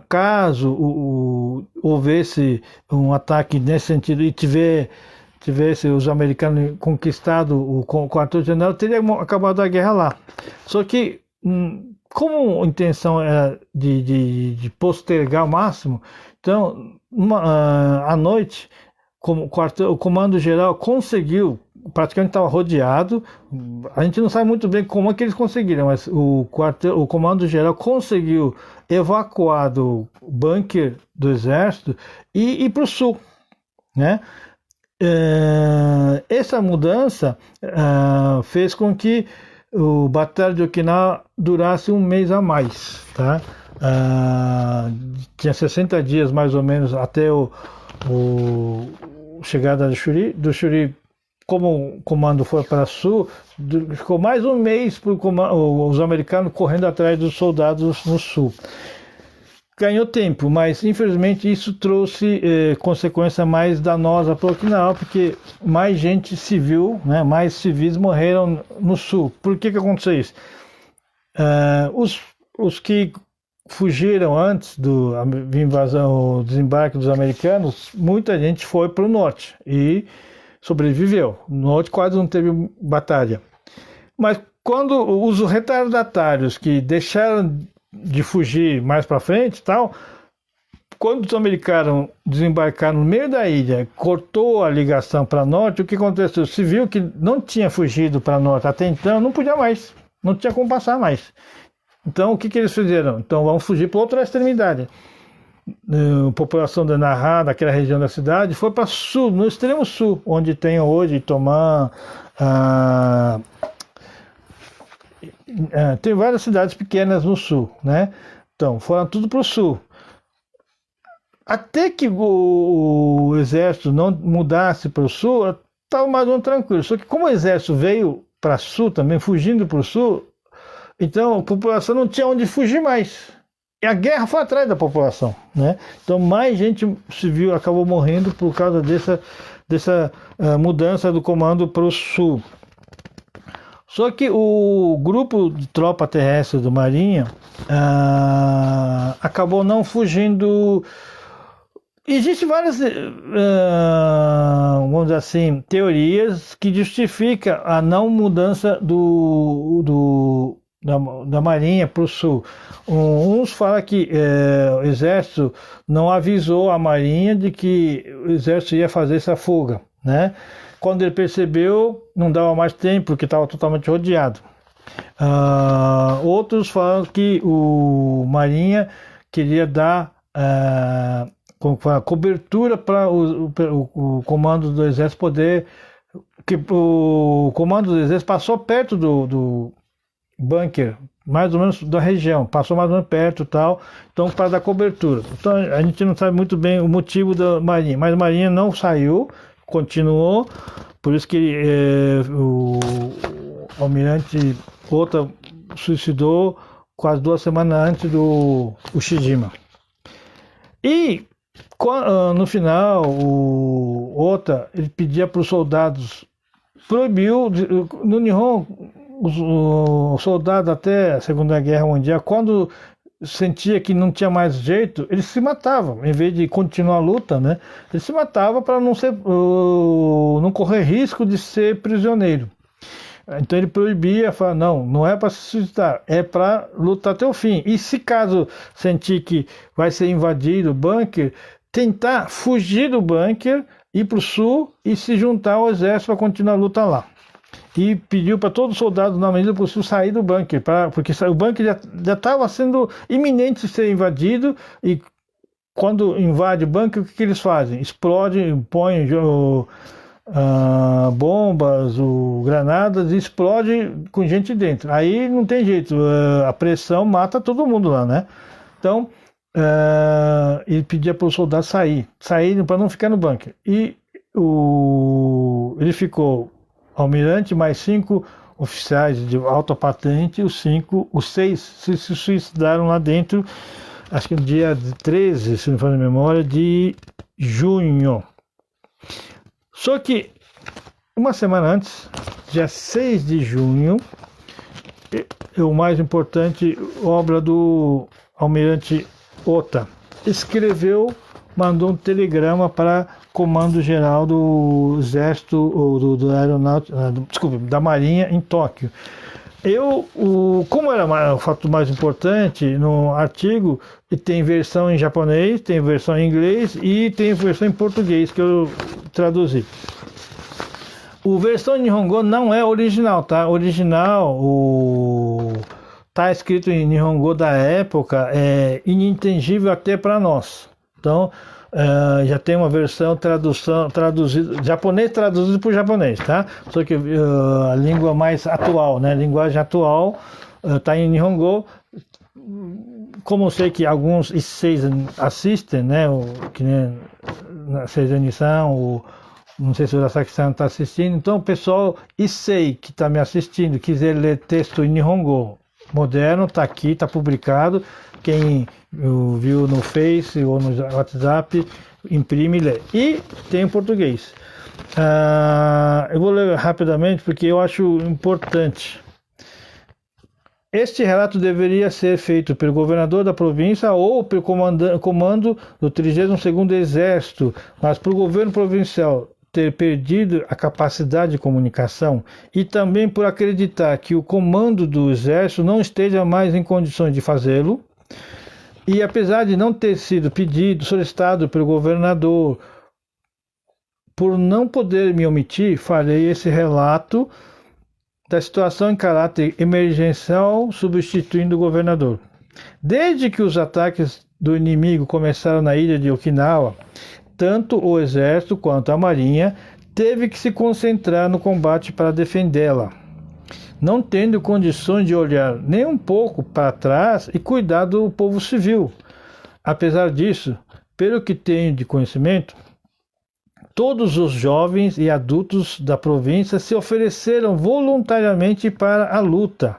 caso houvesse um ataque nesse sentido e tivesse os americanos conquistado o quartel general, teria acabado a guerra lá. Só que, como a intenção era de postergar ao máximo, então, à noite, o comando geral conseguiu, praticamente estava rodeado, a gente não sabe muito bem como é que eles conseguiram, mas o comando geral conseguiu evacuar do bunker do exército e ir para o sul, né? Essa mudança fez com que o Batalha de Okinawa durasse um mês a mais, tá? Tinha 60 dias mais ou menos até a chegada do Shuri. Do Shuri, como o comando foi para sul, ficou mais um mês os americanos correndo atrás dos soldados no sul. Ganhou tempo, mas infelizmente isso trouxe consequência mais danosa para Okinawa, porque mais gente civil, né, mais civis morreram no sul. Por que aconteceu isso? Os que fugiram antes da invasão, o desembarque dos americanos, muita gente foi para o norte e sobreviveu. No norte quase não teve batalha. Mas quando os retardatários que deixaram de fugir mais para frente, tal, quando os americanos desembarcaram no meio da ilha, cortou a ligação para norte, o que aconteceu? Se viu que não tinha fugido para norte até então, não podia mais, não tinha como passar mais. Então, o que eles fizeram? Então, vamos fugir para outra extremidade. A população da Naha, daquela região da cidade, foi para sul, no extremo sul, onde tem hoje Tomã, tem várias cidades pequenas no sul, né? Então, foram tudo para o sul. Até que o exército não mudasse para o sul, estava mais ou menos tranquilo. Só que como o exército veio para sul também, fugindo para o sul, então a população não tinha onde fugir mais. E a guerra foi atrás da população, né? Então mais gente civil acabou morrendo por causa dessa mudança do comando para o sul. Só que o grupo de tropa terrestre do Marinha acabou não fugindo. Existem várias, vamos dizer assim, teorias que justificam a não mudança do da Marinha para o sul. Uns falam que o Exército não avisou a Marinha de que o Exército ia fazer essa fuga, né? Quando ele percebeu, não dava mais tempo, porque estava totalmente rodeado. Outros falam que o Marinha queria dar cobertura para o comando do Exército poder... que o comando do Exército passou perto do bunker, mais ou menos da região, passou mais ou menos perto e tal, então para dar cobertura. Então a gente não sabe muito bem o motivo da Marinha, mas a Marinha não saiu, continuou, por isso que o almirante Ota suicidou quase 2 semanas antes do Ushijima. E no final o Ota ele pedia para os soldados, proibiu no Nihon, os soldados até a Segunda Guerra Mundial, quando sentia que não tinha mais jeito, eles se matavam, em vez de continuar a luta, né? Eles se matavam para não correr risco de ser prisioneiro. Então ele proibia, falava, não é para se suicidar, é para lutar até o fim. E se caso sentir que vai ser invadido o bunker, tentar fugir do bunker, ir para o sul e se juntar ao exército para continuar a luta lá. E pediu para todos os soldados, na medida possível, sair do bunker, porque o bunker já estava sendo iminente de ser invadido, e quando invade o bunker, o que eles fazem? Explodem, põem bombas, granadas, e explode com gente dentro. Aí não tem jeito, a pressão mata todo mundo lá, né? Então, ele pedia para os soldados saírem para não ficar no bunker. E ele ficou almirante, mais 5 oficiais de alta patente, os 6 se suicidaram lá dentro, acho que no dia 13, se não for na memória, de junho. Só que uma semana antes, dia 6 de junho, o mais importante, obra do almirante Ota, mandou um telegrama para comando geral do exército, ou do aeronáutica, da Marinha em Tóquio. Como era o fato mais importante, no artigo tem versão em japonês, tem versão em inglês e tem versão em português que eu traduzi. O versão em Nihongo não é original, tá? Original, tá escrito em Nihongo da época, é inintangível até para nós. Então, já tem uma versão traduzida, japonês traduzido por japonês, tá? Só que a língua mais atual, né? A linguagem atual tá em Nihongo. Como eu sei que alguns Issei assistem, né? Que nem na Seizani-san, não sei se o Urasaki-san está assistindo, então o pessoal Issei que está me assistindo, quiser ler texto em Nihongo moderno, está aqui, está publicado. Quem viu no Face ou no WhatsApp, imprime e lê. E tem em português. Eu vou ler rapidamente porque eu acho importante. Este relato deveria ser feito pelo governador da província ou pelo comando do 32º Exército, mas para o governo provincial ter perdido a capacidade de comunicação e também por acreditar que o comando do Exército não esteja mais em condições de fazê-lo. E apesar de não ter sido solicitado pelo governador, por não poder me omitir, farei esse relato da situação em caráter emergencial, substituindo o governador. Desde que os ataques do inimigo começaram na ilha de Okinawa, tanto o exército quanto a marinha teve que se concentrar no combate para defendê-la, não tendo condições de olhar nem um pouco para trás e cuidar do povo civil. Apesar disso, pelo que tenho de conhecimento, todos os jovens e adultos da província se ofereceram voluntariamente para a luta,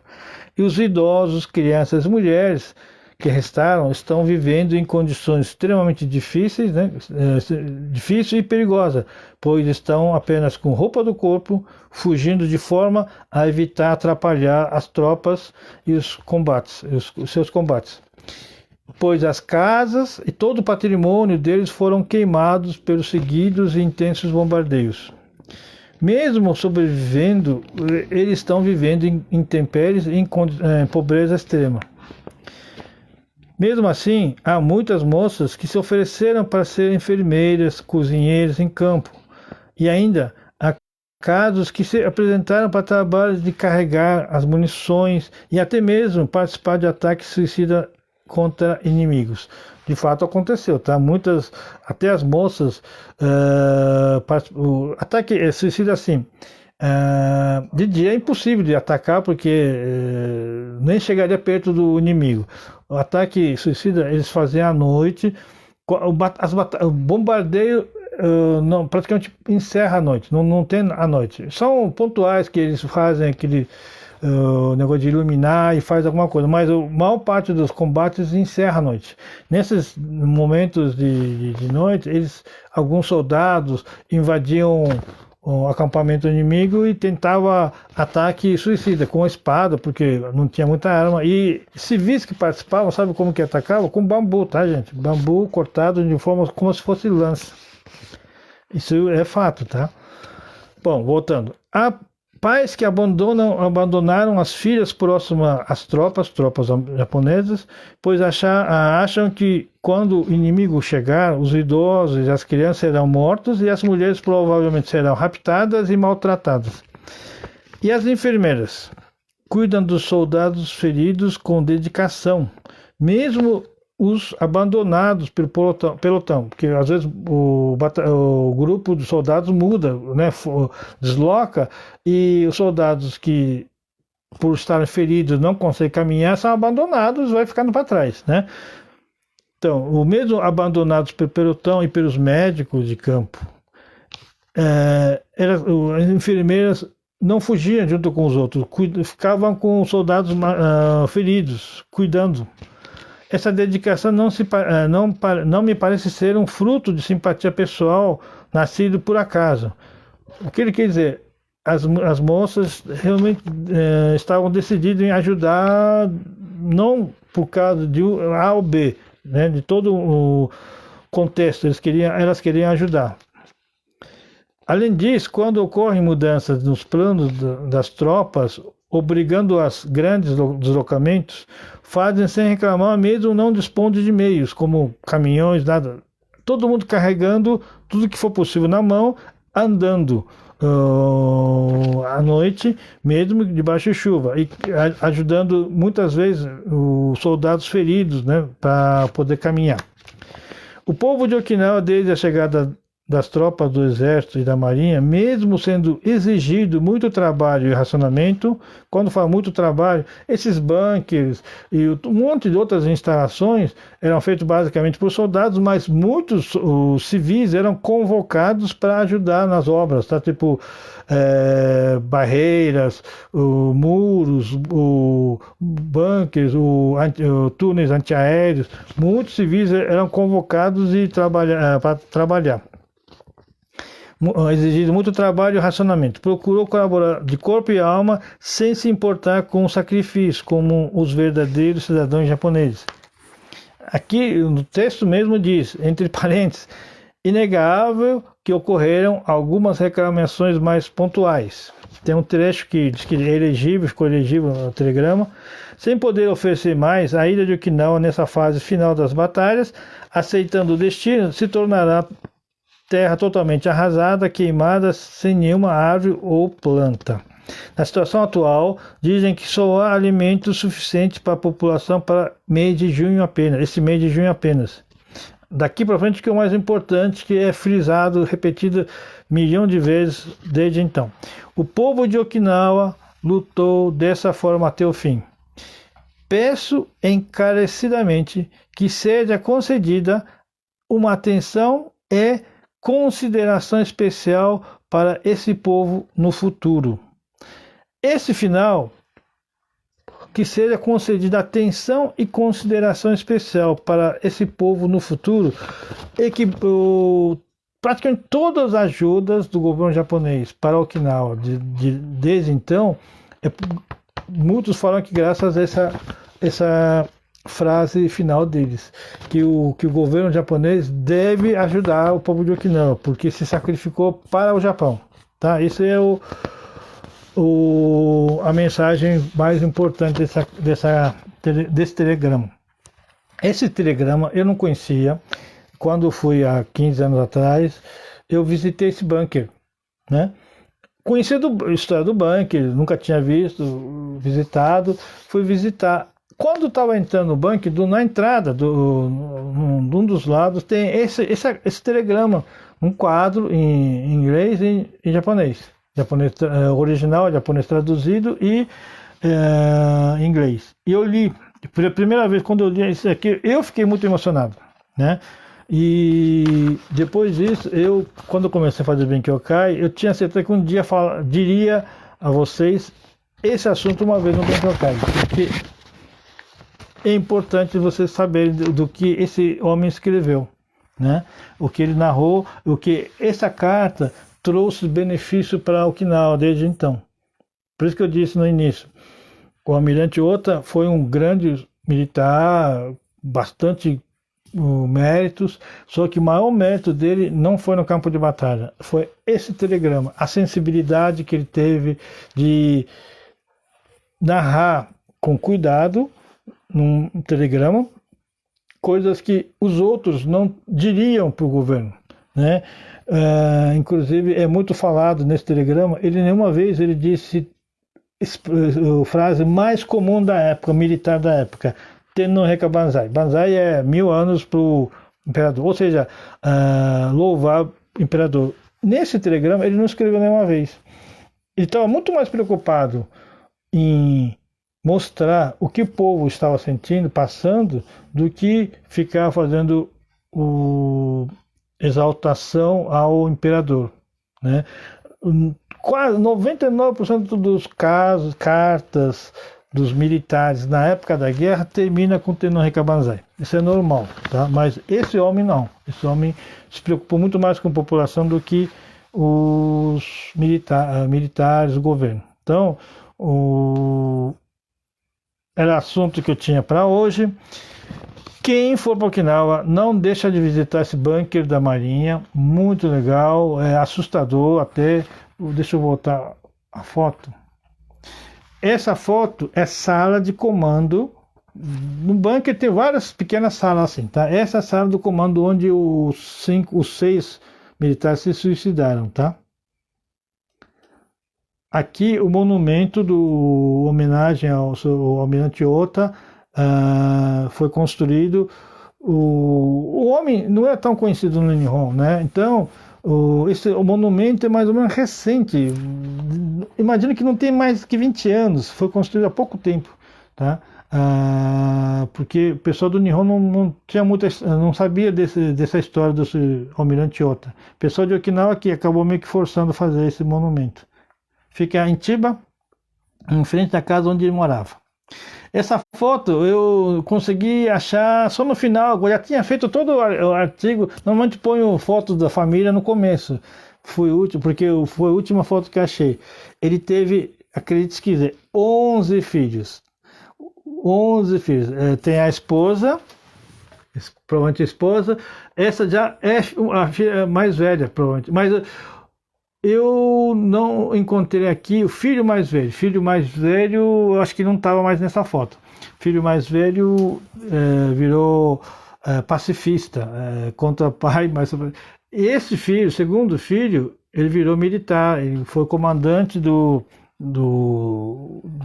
e os idosos, crianças e mulheres que restaram estão vivendo em condições extremamente difíceis, né? Difícil e perigosa, pois estão apenas com roupa do corpo, fugindo de forma a evitar atrapalhar as tropas e os seus combates. Pois as casas e todo o patrimônio deles foram queimados pelos seguidos e intensos bombardeios. Mesmo sobrevivendo, eles estão vivendo em intempéries e em pobreza extrema. Mesmo assim, há muitas moças que se ofereceram para ser enfermeiras, cozinheiras em campo. E ainda há casos que se apresentaram para trabalhos de carregar as munições e até mesmo participar de ataques suicidas contra inimigos. De fato aconteceu, tá? Muitas, até as moças, o ataque suicida assim. De dia é impossível de atacar porque nem chegaria perto do inimigo. O ataque suicida eles faziam à noite. O bombardeio não, praticamente encerra a noite, não tem à noite. São pontuais que eles fazem aquele negócio de iluminar e faz alguma coisa, mas a maior parte dos combates encerra à noite. Nesses momentos de noite, alguns soldados invadiam o acampamento inimigo e tentava ataque suicida com a espada, porque não tinha muita arma. E civis que participavam, sabe como que atacavam? Com bambu, tá, gente? Bambu cortado de forma como se fosse lança. Isso é fato, tá? Bom, voltando. Há pais que abandonaram as filhas próximas às tropas japonesas, pois acham que quando o inimigo chegar, os idosos e as crianças serão mortos e as mulheres provavelmente serão raptadas e maltratadas. E as enfermeiras cuidam dos soldados feridos com dedicação, mesmo os abandonados pelo pelotão, porque às vezes o grupo de soldados muda, né, desloca, e os soldados que, por estarem feridos, não conseguem caminhar, são abandonados e vai ficando para trás, né? Então, o mesmo abandonados pelo pelotão e pelos médicos de campo, as enfermeiras não fugiam junto com os outros, ficavam com os soldados feridos, cuidando. Essa dedicação não me parece ser um fruto de simpatia pessoal nascido por acaso. O que ele quer dizer? As moças realmente estavam decididas em ajudar, não por causa de A ou B, né, de todo o contexto, elas queriam ajudar. Além disso, quando ocorrem mudanças nos planos das tropas, obrigando a grandes deslocamentos, fazem sem reclamar, mesmo não dispondo de meios, como caminhões, nada. Todo mundo carregando tudo que for possível na mão, andando à noite, mesmo debaixo de chuva, e ajudando muitas vezes os soldados feridos, né, para poder caminhar. O povo de Okinawa, desde a chegada das tropas do exército e da marinha, mesmo sendo exigido muito trabalho e racionamento, quando falo muito trabalho, esses bunkers e um monte de outras instalações eram feitos basicamente por soldados, mas muitos civis eram convocados para ajudar nas obras, tá? Tipo barreiras, muros, bunkers, túneis antiaéreos. Muitos civis eram convocados para trabalhar. Exigido muito trabalho e racionamento. Procurou colaborar de corpo e alma sem se importar com o sacrifício, como os verdadeiros cidadãos japoneses. Aqui no texto mesmo diz, entre parênteses, inegável que ocorreram algumas reclamações mais pontuais. Tem um trecho que diz que ficou elegível no telegrama. Sem poder oferecer mais, a ilha de Okinawa, nessa fase final das batalhas, aceitando o destino, se tornará terra totalmente arrasada, queimada, sem nenhuma árvore ou planta. Na situação atual, dizem que só há alimento suficiente para a população para mês de junho apenas, esse mês de junho apenas. Daqui para frente que é o mais importante, que é frisado, repetido milhão de vezes desde então. O povo de Okinawa lutou dessa forma até o fim. Peço encarecidamente que seja concedida uma atenção e consideração especial para esse povo no futuro. Esse final, que seja concedida atenção e consideração especial para esse povo no futuro, e que praticamente todas as ajudas do governo japonês para Okinawa desde então, muitos falam que graças a essa frase final deles, que o governo japonês deve ajudar o povo de Okinawa, porque se sacrificou para o Japão, tá? Esse é a mensagem mais importante desse telegrama. Esse telegrama eu não conhecia. Quando fui há 15 anos atrás, eu visitei esse bunker, né? Conhecia a história do bunker, nunca tinha visitado, fui visitar. Quando estava entrando no bunker, na entrada, num dos lados, tem esse telegrama, um quadro em inglês e em japonês. Japonês original, japonês traduzido e em inglês. E eu li, pela primeira vez, quando eu li isso aqui, eu fiquei muito emocionado, né? E depois disso, quando eu comecei a fazer Benkyokai, eu tinha certeza que um dia diria a vocês esse assunto uma vez no Benkyokai, porque é importante vocês saberem do que esse homem escreveu, né? O que ele narrou, o que essa carta trouxe benefício para Okinawa desde então. Por isso que eu disse no início, o Almirante Ota foi um grande militar, bastante méritos, só que o maior mérito dele não foi no campo de batalha, foi esse telegrama, a sensibilidade que ele teve de narrar com cuidado num telegrama coisas que os outros não diriam para o governo, né? Inclusive é muito falado nesse telegrama, ele nenhuma vez ele disse a frase mais comum da época, militar da época: Tenno Reka Banzai. Banzai é 1000 anos para o imperador, ou seja, louvar o imperador. Nesse telegrama ele não escreveu nenhuma vez. Ele estava muito mais preocupado em mostrar o que o povo estava sentindo, passando, do que ficar fazendo exaltação ao imperador, né? Quase 99% dos casos, cartas dos militares na época da guerra termina com Tenno Reka Banzai. Isso é normal, tá? Mas esse homem não. Esse homem se preocupou muito mais com a população do que os militares, o governo. Então, era assunto que eu tinha para hoje. Quem for para Okinawa, não deixa de visitar esse bunker da Marinha, muito legal, é assustador até. Deixa eu voltar a foto. Essa foto é sala de comando. No bunker tem várias pequenas salas assim, tá? Essa é a sala do comando onde os 6 militares se suicidaram, tá? Aqui o monumento do homenagem ao Almirante Ota foi construído. O homem não é tão conhecido no Nihon, né? Então o monumento é mais ou menos recente. Imagino que não tem mais que 20 anos, foi construído há pouco tempo, tá? Porque o pessoal do Nihon não tinha não sabia dessa história do Almirante Ota. O pessoal de Okinawa que acabou meio que forçando a fazer esse monumento. Fica em Chiba, em frente da casa onde ele morava. Essa foto eu consegui achar só no final, eu já tinha feito todo o artigo. Normalmente ponho fotos da família no começo, foi útil, porque foi a última foto que achei. Ele teve, acredite se quiser, 11 filhos. 11 filhos. Tem a esposa, provavelmente a esposa, essa já é a filha mais velha, provavelmente, mas eu não encontrei aqui o filho mais velho. Filho mais velho, eu acho que não estava mais nessa foto. Filho mais velho virou pacifista, contra o pai. E esse filho, segundo filho, ele virou militar. Ele foi comandante do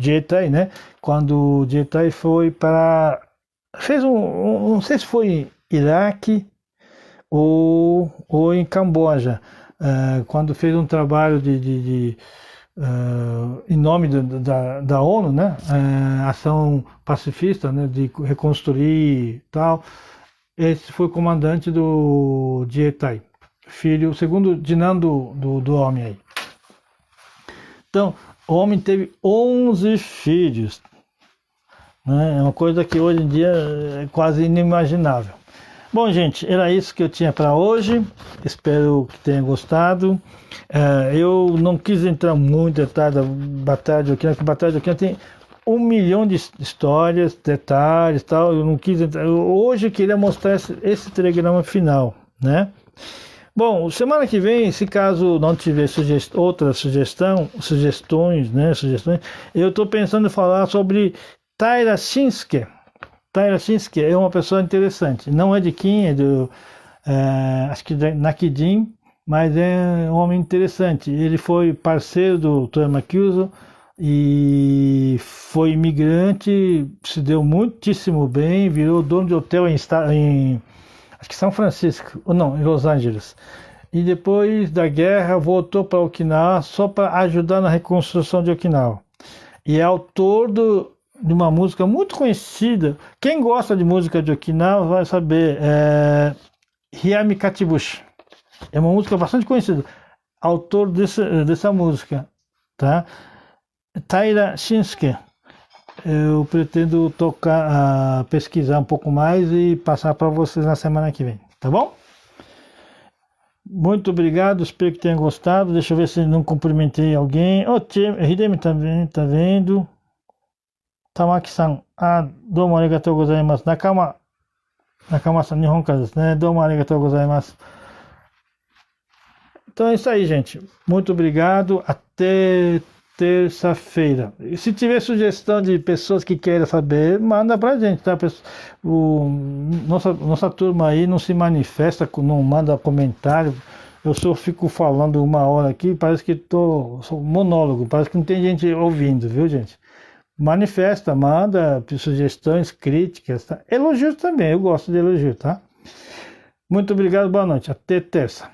Jietai, né? Quando o Jietai foi para... não sei se foi em Iraque ou em Camboja. Quando fez um trabalho em nome da ONU, né, ação pacifista, né, de reconstruir tal, esse foi o comandante do Jietai, filho, segundo Dinan do homem aí. Então, o homem teve 11 filhos, né, é uma coisa que hoje em dia é quase inimaginável. Bom, gente, era isso que eu tinha para hoje. Espero que tenham gostado. Eu não quis entrar muito em detalhe da Batalha de Okinawa, porque a Batalha de Okinawa tem 1 milhão de histórias, detalhes, tal. Eu não quis entrar. Hoje eu queria mostrar esse telegrama final, né? Bom, semana que vem, se caso não tiver sugestões, né, eu estou pensando em falar sobre Taira Shinsuke. Taira Shinsuke é uma pessoa interessante. Não é de Kim, é do, acho que da Nakidin, mas é um homem interessante. Ele foi parceiro do Toyama Kyuzo e foi imigrante, se deu muitíssimo bem, virou dono de hotel em acho que São Francisco, ou não, em Los Angeles. E depois da guerra voltou para Okinawa só para ajudar na reconstrução de Okinawa. E é autor de uma música muito conhecida. Quem gosta de música de Okinawa vai saber. Hiami Katibushi. É uma música bastante conhecida. Autor dessa música. Tá? Taira Shinsuke. Eu pretendo pesquisar um pouco mais e passar para vocês na semana que vem, tá bom? Muito obrigado, espero que tenham gostado. Deixa eu ver se não cumprimentei alguém. Hidemi também tá vendo. Tamaki-san, domo arigatou gozaimasu. Nakama-san, Nihon Kara desu né? Domo arigatou gozaimasu. Então é isso aí, gente. Muito obrigado. Até terça-feira. E se tiver sugestão de pessoas que queiram saber, manda pra gente, tá? Nossa turma aí não se manifesta, não manda comentário. Eu só fico falando uma hora aqui, parece que sou monólogo, parece que não tem gente ouvindo, viu, gente? Manifesta, manda sugestões, críticas, tá? Elogios também, eu gosto de elogio, tá? Muito obrigado, boa noite. Até terça.